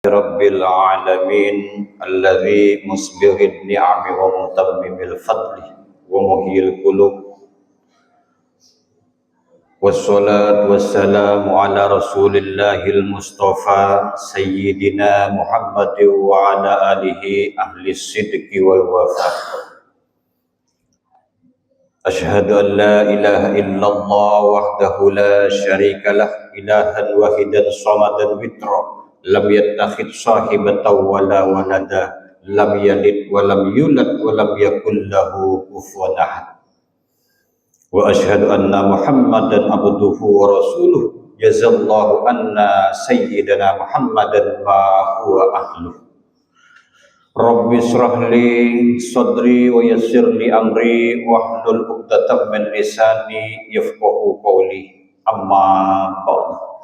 Rabbil alamin alladzi musbihid ni'ami wa mutammimil fadli wa muhyil qulub wassalatu wassalamu ala rasulillahil mustafa sayyidina Muhammadin wa ala alihi ahli sidqi wal wafa. Ashhadu an la ilaha illallah wahdahu la syarika lah ilahan wahidan samadan witra lam yattakhid sahibatan wala walada lam yalid wa lam yulad wa lam yakul lahu kufuwan ahad. Wa ashhadu anna Muhammadan abduhu wa rasuluh jazallahu anna sayyidina Muhammadan ma huwa ahluh. Rabbi shrah li sadri wa yassir li amri wahlul 'uqdatam min lisani yafqahu qawli. Amma ba'du.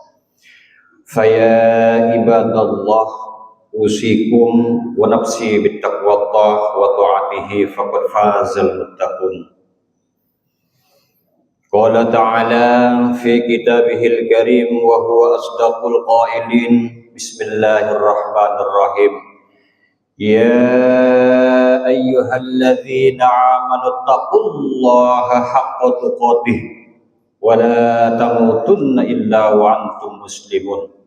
Faya ibadallah usikum wa nafsi bittaqwallah wa ta'atihi faqad fazal muttaqun. Qala ta'ala fi kitabihil karim wa huwa asdaqul qailin. Bismillahirrahmanirrahim. Ya ayyuhalladzina amanu taqullaha haqqa tuqatih wa la tamutunna illa wa antum muslimun.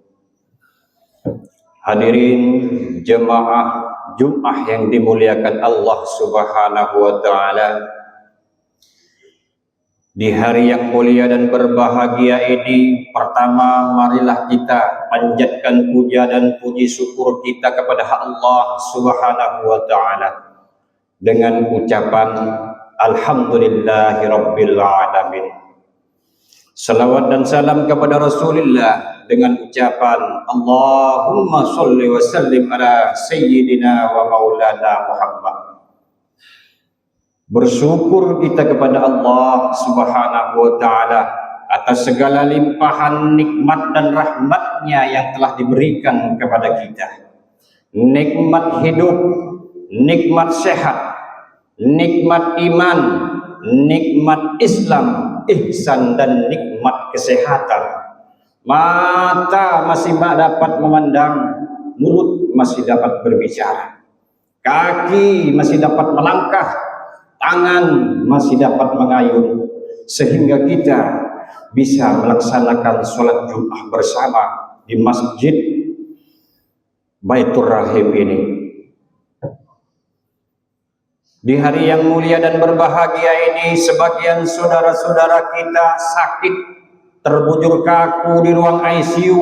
Hadirin jemaah Jumat yang dimuliakan Allah Subhanahu wa taala. Di hari yang mulia dan berbahagia ini, pertama marilah kita panjatkan puja dan puji syukur kita kepada Allah Subhanahu wa taala dengan ucapan alhamdulillahirabbil alamin. Salawat dan salam kepada Rasulullah dengan ucapan Allahumma sholli wa sallim ala sayyidina wa maulana Muhammad. Bersyukur kita kepada Allah Subhanahu wa taala atas segala limpahan nikmat dan rahmatnya yang telah diberikan kepada kita. Nikmat hidup, nikmat sehat, nikmat iman, nikmat Islam, ihsan dan nikmat kesehatan. Mata masih dapat memandang, mulut masih dapat berbicara, kaki masih dapat melangkah, tangan masih dapat mengayun, sehingga kita bisa melaksanakan sholat Jumat bersama di Masjid Baitur Rahim ini. Di hari yang mulia dan berbahagia ini, sebagian saudara-saudara kita sakit, terbujur kaku di ruang ICU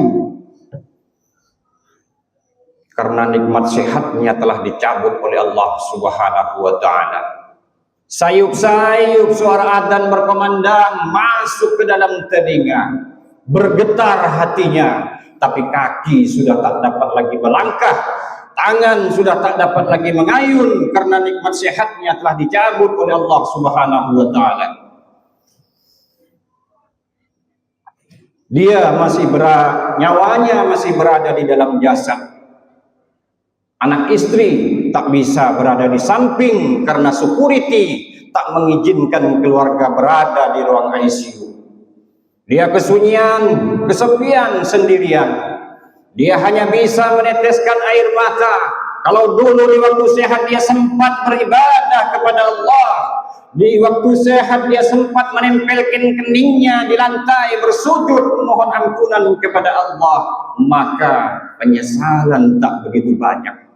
karena nikmat sehatnya telah dicabut oleh Allah Subhanahu wa taala. Sayup-sayup suara adzan berkumandang masuk ke dalam telinga, bergetar hatinya, tapi kaki sudah tak dapat lagi melangkah, tangan sudah tak dapat lagi mengayun karena nikmat sehatnya telah dicabut oleh Allah Subhanahu wa taala. Dia nyawanya masih berada di dalam jasad. Anak istri tak bisa berada di samping karena security tak mengizinkan keluarga berada di ruang ICU. Dia kesunyian, kesepian, sendirian. Dia hanya bisa meneteskan air mata. Kalau dulu di waktu sehat dia sempat beribadah kepada Allah, di waktu sehat dia sempat menempelkan keningnya di lantai bersujud memohon ampunan kepada Allah, maka penyesalan tak begitu banyak.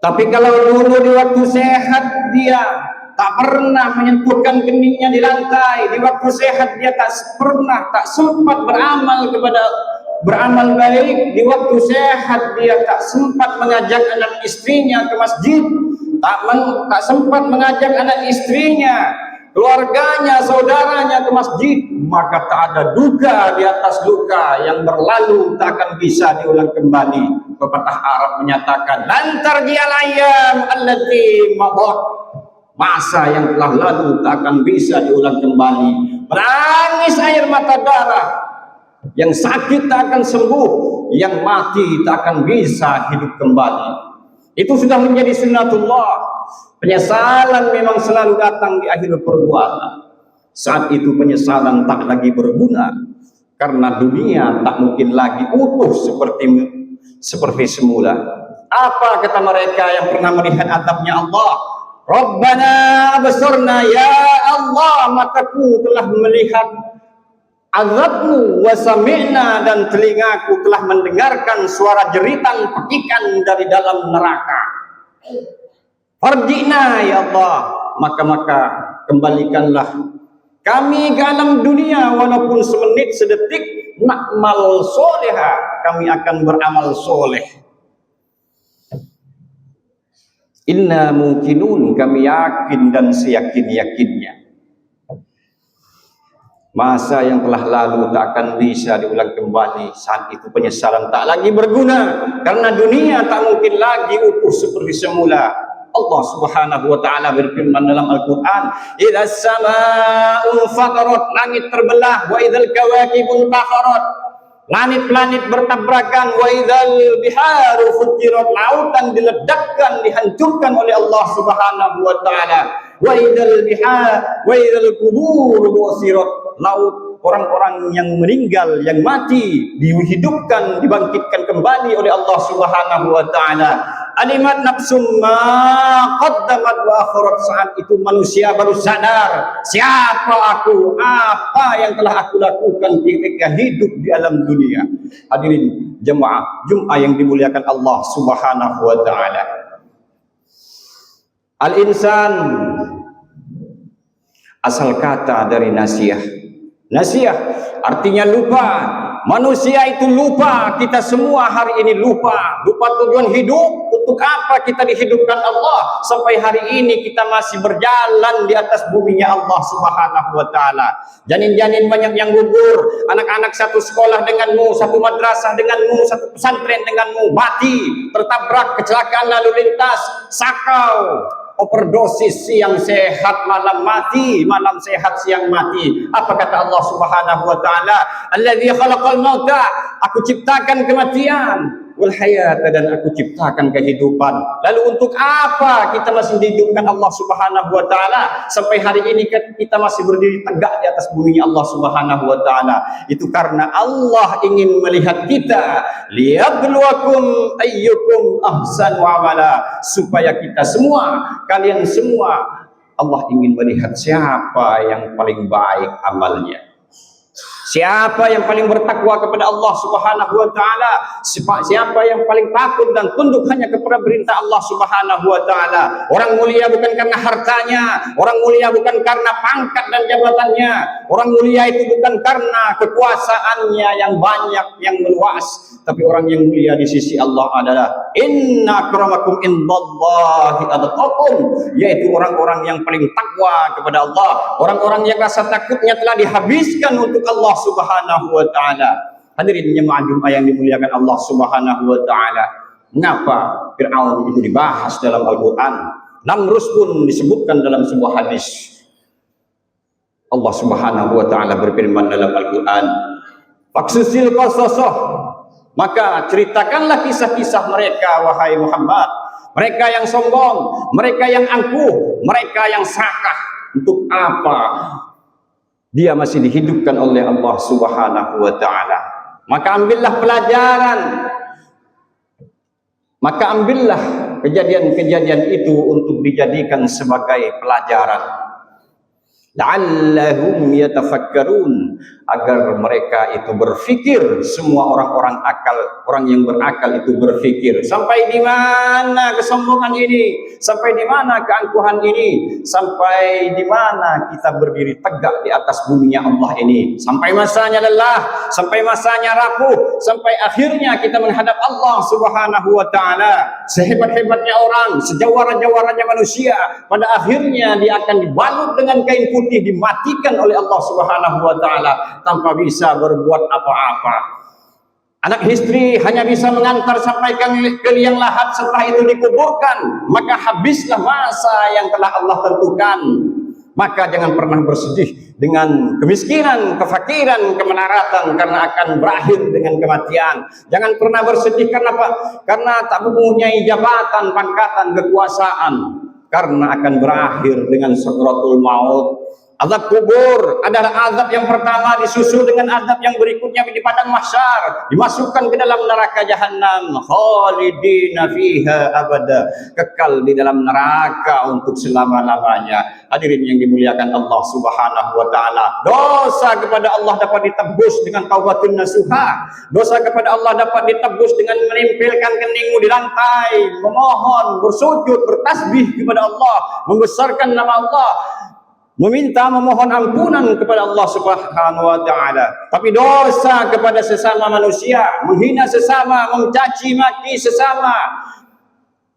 Tapi kalau dulu di waktu sehat dia tak pernah menyentuhkan keningnya di lantai, di waktu sehat dia tak sempat beramal baik, di waktu sehat dia tak sempat mengajak anak istrinya ke masjid, tak sempat mengajak anak istrinya, keluarganya, saudaranya ke masjid, maka tak ada duka di atas luka yang berlalu tak akan bisa diulang kembali. Pepatah Arab menyatakan lantar dialayam allati madat, masa yang telah lalu tak akan bisa diulang kembali. Menangis air mata darah, yang sakit tak akan sembuh, yang mati tak akan bisa hidup kembali. Itu sudah menjadi sunnatullah. Penyesalan memang selalu datang di akhir perbuatan. Saat itu penyesalan tak lagi berguna, karena dunia tak mungkin lagi utuh seperti semula. Apa kata mereka yang pernah melihat azabnya Allah? Rabbana absarna, ya Allah, mataku telah melihat azabmu, wa sami'na, dan telingaku telah mendengarkan suara jeritan pekikan dari dalam neraka. Farji'na ya Allah, maka kembalikanlah kami ke alam dunia walaupun semenit sedetik, na'mal soleha, kami akan beramal soleh. Inna mungkinun, kami yakin dan seyakin-yakinnya. Masa yang telah lalu tak akan bisa diulang kembali. Saat itu penyesalan tak lagi berguna, karena dunia tak mungkin lagi utuh seperti semula. Allah Subhanahu wa taala berfirman dalam Al-Qur'an, "Idzas samaa'u fatarat", langit terbelah, wa idzal kawakibun tafarat, langit-langit bertabrakan, wa idzal biharu fujirat, lautan diledakkan, dihancurkan oleh Allah Subhanahu wa taala, wa idzal bihar wa idzal qubur busirat, laut orang-orang yang meninggal, yang mati dihidupkan, dibangkitkan kembali oleh Allah Subhanahu wa taala. Alimat nafsum ma qaddamat wa akhirat, saat itu manusia baru sadar siapa aku, apa yang telah aku lakukan ketika hidup di alam dunia. Hadirin jemaah Jumat yang dimuliakan Allah Subhanahu wa taala. Al-insan asal kata dari nasiyah. Nasiyah artinya lupa. Manusia itu lupa, kita semua hari ini lupa tujuan hidup, untuk apa kita dihidupkan Allah, sampai hari ini kita masih berjalan di atas buminya Allah Subhanahu wa taala. Janin-janin banyak yang gugur, anak-anak satu sekolah denganmu, satu madrasah denganmu, satu pesantren denganmu mati, tertabrak, kecelakaan lalu lintas, sakau, overdosis, siang sehat malam mati, malam sehat siang mati. Apa kata Allah Subhanahu wa taala? Alladzi khalaqal mauta, aku ciptakan kematian, wal hayata, dan aku ciptakan kehidupan. Lalu untuk apa kita masih dihidupkan Allah Subhanahu wa taala sampai hari ini kita masih berdiri tegak di atas bumi Allah Subhanahu wa taala? Itu karena Allah ingin melihat kita, liyabluwakum ayyukum ahsanu amala, supaya kita semua, kalian semua, Allah ingin melihat siapa yang paling baik amalnya. Siapa yang paling bertakwa kepada Allah Subhanahu wa taala? Siapa yang paling takut dan tunduk hanya kepada perintah Allah Subhanahu wa taala? Orang mulia bukan karena hartanya, orang mulia bukan karena pangkat dan jabatannya. Orang mulia itu bukan karena kekuasaannya yang banyak, yang meluas, tapi orang yang mulia di sisi Allah adalah inna akramakum indallahi atqakum, yaitu orang-orang yang paling takwa kepada Allah, orang-orang yang rasa takutnya telah dihabiskan untuk Allah Subhanahu wa taala. Hadirin jemaah Jumat yang dimuliakan Allah Subhanahu wa taala. Mengapa Fir'aun itu dibahas dalam Al-Qur'an? Namrus pun disebutkan dalam sebuah hadis. Allah Subhanahu wa taala berfirman dalam Al-Qur'an, "Faqsusil qasasah", maka ceritakanlah kisah-kisah mereka wahai Muhammad. Mereka yang sombong, mereka yang angkuh, mereka yang serakah. Untuk apa dia masih dihidupkan oleh Allah Subhanahu wa taala? Maka ambillah pelajaran. Maka ambillah kejadian-kejadian itu untuk dijadikan sebagai pelajaran. La'allahum yatafakkarun, agar mereka itu berfikir. Semua orang-orang akal, orang yang berakal itu berfikir. Sampai di mana kesombongan ini? Sampai di mana keangkuhan ini? Sampai di mana kita berdiri tegak di atas buminya Allah ini? Sampai masanya lelah, sampai masanya rapuh, sampai akhirnya kita menghadap Allah Subhanahu wa taala. Sehebat-hebatnya orang, sejawara-jawaranya manusia, pada akhirnya dia akan dibalut dengan kain putih, dimatikan oleh Allah Subhanahu wa taala tanpa bisa berbuat apa-apa. Anak istri hanya bisa mengantar sampai ke liang lahat, setelah itu dikuburkan, maka habislah masa yang telah Allah tentukan. Maka jangan pernah bersedih dengan kemiskinan, kefakiran, kemenaratan, karena akan berakhir dengan kematian. Jangan pernah bersedih karena apa? Karena tak mempunyai jabatan, pangkatan, kekuasaan, karena akan berakhir dengan sakaratul maut. Azab kubur adalah azab yang pertama, disusul dengan azab yang berikutnya di padang mahsyar, dimasukkan ke dalam neraka jahanam, khalidina fiha abada, kekal di dalam neraka untuk selama-lamanya. Hadirin yang dimuliakan Allah Subhanahu wa taala, dosa kepada Allah dapat ditebus dengan taubatun nasuha. Dosa kepada Allah dapat ditebus dengan menempelkan keningmu di lantai, memohon, bersujud, bertasbih kepada Allah, membesarkan nama Allah, meminta, memohon ampunan kepada Allah Subhanahu wa taala. Tapi dosa kepada sesama manusia, menghina sesama, mencaci maki sesama,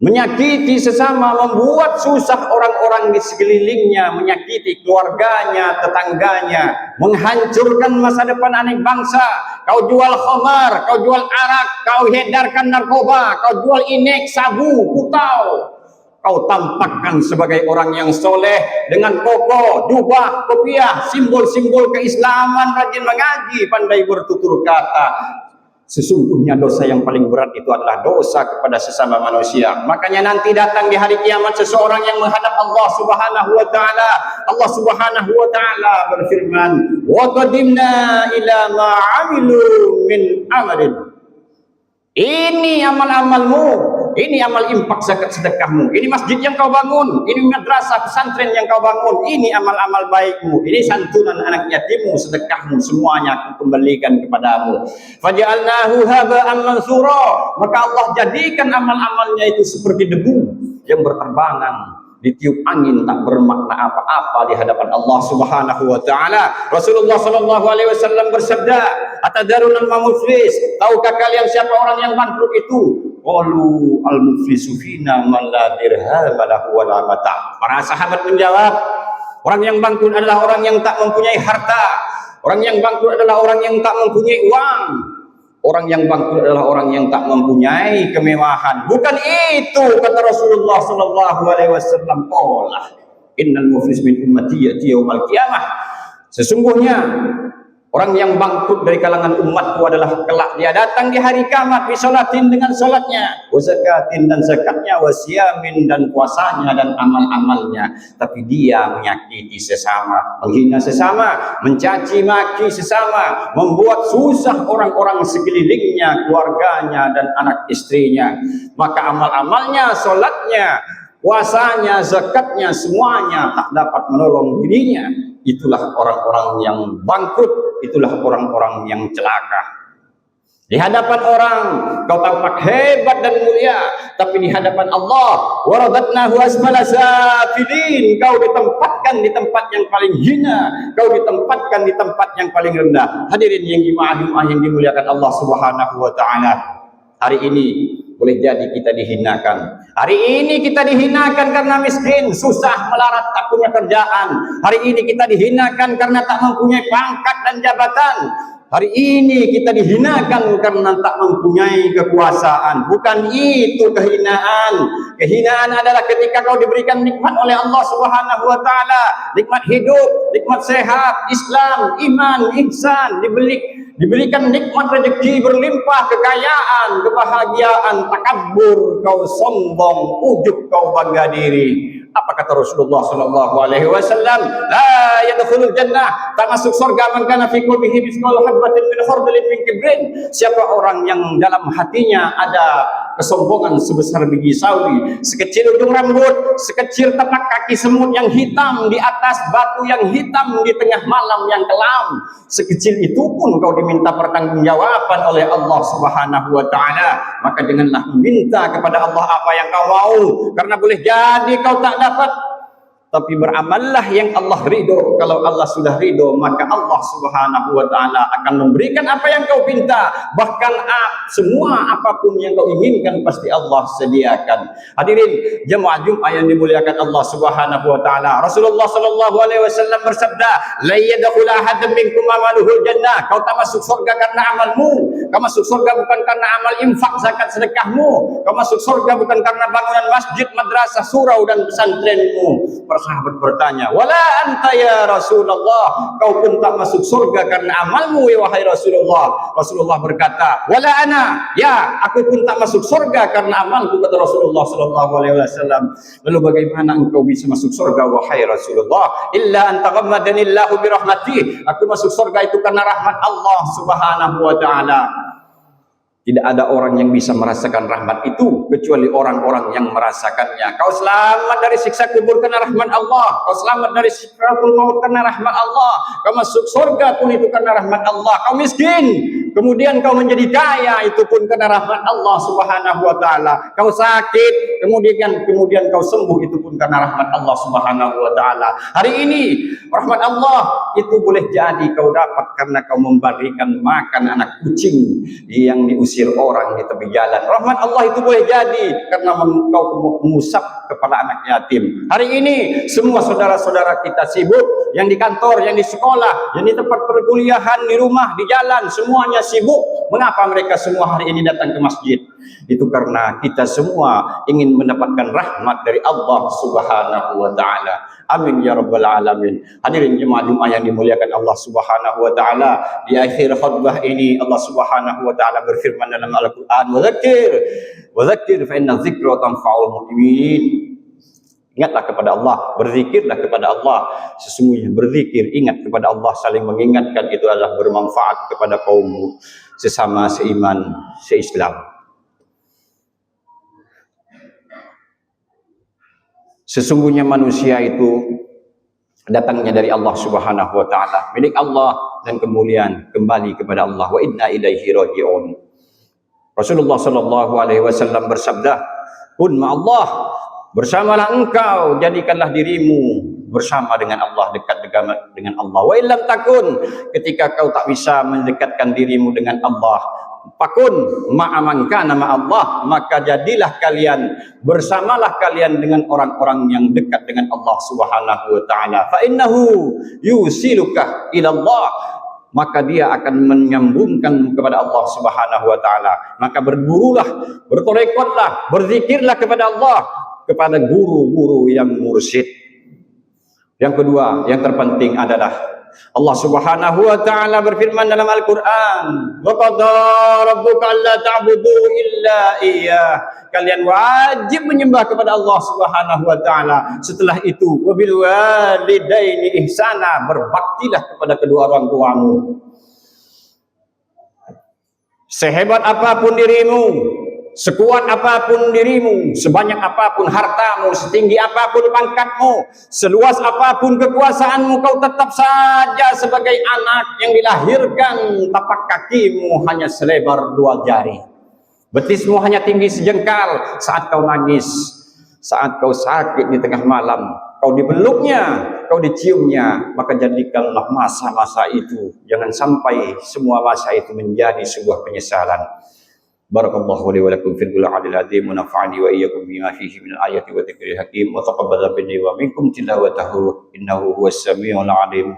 menyakiti sesama, membuat susah orang-orang di sekelilingnya, menyakiti keluarganya, tetangganya, menghancurkan masa depan anak bangsa. Kau jual khamar, kau jual arak, kau edarkan narkoba, kau jual inek, sabu, putau. Kau tampakkan sebagai orang yang soleh dengan koko, jubah, kopiah, simbol-simbol keislaman, rajin mengaji, pandai bertutur kata. Sesungguhnya dosa yang paling berat itu adalah dosa kepada sesama manusia. Makanya nanti datang di hari kiamat seseorang yang menghadap Allah Subhanahu wa taala. Allah Subhanahu wa taala berfirman, "Wa qadimna ila ma 'amilu min amalin." Ini amal-amalmu, ini amal infak zakat sedekahmu, ini masjid yang kau bangun, ini madrasah pesantren yang kau bangun, ini amal-amal baikmu, ini santunan anak yatimmu, sedekahmu, semuanya aku kembalikan kepadamu. Faja'alnahu haba'an mansura, maka Allah jadikan amal-amalnya itu seperti debu yang berterbangan, ditiup angin, tak bermakna apa-apa di hadapan Allah Subhanahu wa taala. Rasulullah sallallahu alaihi wasallam bersabda, "Atadaruna al-muflis?" Tahukah kalian siapa orang yang bangkrut itu? Qalu al-muflisu fina man la dirham lahu wa la mata'. Para sahabat menjawab, orang yang bangkrut adalah orang yang tak mempunyai harta. Orang yang bangkrut adalah orang yang tak mempunyai uang. Orang yang bangkrut adalah orang yang tak mempunyai kemewahan. Bukan itu kata Rasulullah sallallahu alaihi wasallam. Qala innal muflis min ummati ya'ti yaumal qiyamah. Sesungguhnya orang yang bangkrut dari kalangan umatku adalah kelak dia datang di hari kiamat bisolatin dengan salatnya, wa zakatin dan zakatnya, wa siyamin dan puasanya dan amal-amalnya, tapi dia menyakiti sesama, menghina sesama, mencaci maki sesama, membuat susah orang-orang sekelilingnya, keluarganya dan anak istrinya. Maka amal-amalnya, salatnya, puasanya, zakatnya, semuanya tak dapat menolong dirinya. Itulah orang-orang yang bangkrut, itulah orang-orang yang celaka. Di hadapan orang kau tampak hebat dan mulia, tapi di hadapan Allah waradatnahu asfala safilin, kau ditempatkan di tempat yang paling hina, kau ditempatkan di tempat yang paling rendah. Hadirin yang dimuliakan Allah Subhanahu wa taala, hari ini boleh jadi kita dihinakan. Hari ini kita dihinakan karena miskin, susah, melarat, tak punya kerjaan. Hari ini kita dihinakan karena tak mempunyai pangkat dan jabatan. Hari ini kita dihinakan karena tak mempunyai kekuasaan. Bukan itu kehinaan. Kehinaan adalah ketika kau diberikan nikmat oleh Allah Subhanahu wa taala, nikmat hidup, nikmat sehat, Islam, iman, ihsan, diberikan nikmat rezeki berlimpah, kekayaan, kebahagiaan, takabur, kau sombong, ujub, kau bangga diri. Apa kata Rasulullah sallallahu alaihi wasallam? La yadkhulul jannah, tak masuk surga man kana fi qalbihi mithqalu habatin min khardalin min kibrin. Siapa orang yang dalam hatinya ada kesombongan sebesar biji sawi, sekecil ujung rambut, sekecil tapak kaki semut yang hitam di atas batu yang hitam di tengah malam yang kelam, sekecil itu pun kau diminta pertanggungjawaban oleh Allah Subhanahu wa taala, maka janganlah meminta kepada Allah apa yang kau mau, karena boleh jadi kau tak dapat. Tapi beramallah yang Allah ridho. Kalau Allah sudah ridho, maka Allah Subhanahu wa taala akan memberikan apa yang kau minta. Bahkan semua apapun yang kau inginkan pasti Allah sediakan. Hadirin jemaah Jumat yang dimuliakan Allah Subhanahu wa taala. Rasulullah sallallahu alaihi wasallam bersabda, "La yadkhulu ahadun minkum amaluhul jannah." Kau tak masuk surga karena amalmu. Kau masuk surga bukan karena amal infak zakat sedekahmu. Kau masuk surga bukan karena bangunan masjid, madrasah, surau dan pesantrenmu. sahabat bertanya, "Wala anta ya Rasulullah?" Kau pun tak masuk surga karena amalmu wahai Rasulullah. Rasulullah berkata, "Wala ana." Ya, aku pun tak masuk surga karena amalku, kata Rasulullah sallallahu alaihi wasallam. Lalu bagaimana engkau bisa masuk surga wahai Rasulullah? "Illa an taghammadanillahu bi rahmatih." Aku masuk surga itu karena rahmat Allah Subhanahu wa taala. Tidak ada orang yang bisa merasakan rahmat itu kecuali orang-orang yang merasakannya. Kau selamat dari siksa kubur karena rahmat Allah. Kau selamat dari siksa maut karena rahmat Allah. Kau masuk surga pun itu karena rahmat Allah. Kau miskin, kemudian kau menjadi kaya, itu pun karena rahmat Allah Subhanahu wa taala. Kau sakit, kemudian kau sembuh, itu pun karena rahmat Allah Subhanahu wa taala. Hari ini rahmat Allah itu boleh jadi kau dapat karena kau memberikan makan anak kucing yang diusir orang di tepi jalan. Rahmat Allah itu boleh jadi karena kau mengusap kepala anak yatim. Hari ini semua saudara-saudara kita sibuk, yang di kantor, yang di sekolah, yang di tempat perkuliahan, di rumah, di jalan, semuanya sibuk. Mengapa mereka semua hari ini datang ke masjid? Itu karena kita semua ingin mendapatkan rahmat dari Allah Subhanahu wa taala. Amin ya rabbal alamin. Hadirin jemaah Jumat yang dimuliakan Allah Subhanahu wa taala, di akhir khutbah ini Allah Subhanahu wa taala berfirman dalam Al-Qur'an, "Wa dzakkir fa inna dzikra tanfa'ul mu'minin." Ingatlah kepada Allah, berzikirlah kepada Allah. Sesungguhnya berzikir, ingat kepada Allah, saling mengingatkan itu adalah bermanfaat kepada kaum sesama seiman, seislam. Sesungguhnya manusia itu datangnya dari Allah Subhanahu wa taala, milik Allah, dan kemuliaan kembali kepada Allah. Wa inna ilaihi raji'un. Rasulullah sallallahu alaihi wasallam bersabda, "Kun ma'allah." Bersamalah engkau, jadikanlah dirimu bersama dengan Allah, dekat dengan Allah. Wa illam takun, ketika kau tak bisa mendekatkan dirimu dengan Allah, fakun ma'aman kana ma'allah, maka jadilah kalian, bersamalah kalian dengan orang-orang yang dekat dengan Allah Subhanahu wa taala. Fa innahu yusiluka ila Allah, maka dia akan menyambungkan kepada Allah Subhanahu wa taala. Maka bergurulah, bertorekotlah, berzikirlah kepada Allah, kepada guru-guru yang mursyid. Yang kedua, yang terpenting adalah Allah Subhanahu wa taala berfirman dalam Al-Qur'an, "Wa qadara rabbuka alla ta'budu illa iyyah." Kalian wajib menyembah kepada Allah Subhanahu wa taala. Setelah itu, wa bil walidaini ihsana, berbaktilah kepada kedua orang tuamu. Sehebat apapun dirimu, sekuat apapun dirimu, sebanyak apapun hartamu, setinggi apapun pangkatmu, seluas apapun kekuasaanmu, kau tetap saja sebagai anak yang dilahirkan tapak kakimu hanya selebar 2 jari. Betismu hanya tinggi sejengkal. Saat kau nangis, saat kau sakit di tengah malam, kau dipeluknya, kau diciumnya, maka jadikanlah masa-masa itu, jangan sampai semua masa itu menjadi sebuah penyesalan. Barakallahu li wa lakum fil Qur'anil azim, wa nafa'ani wa iyyakum bima fihi min ayati wa dzikril hakim, wa taqabbal minni wa minkum tilawatahu innahu huwas samiul alim.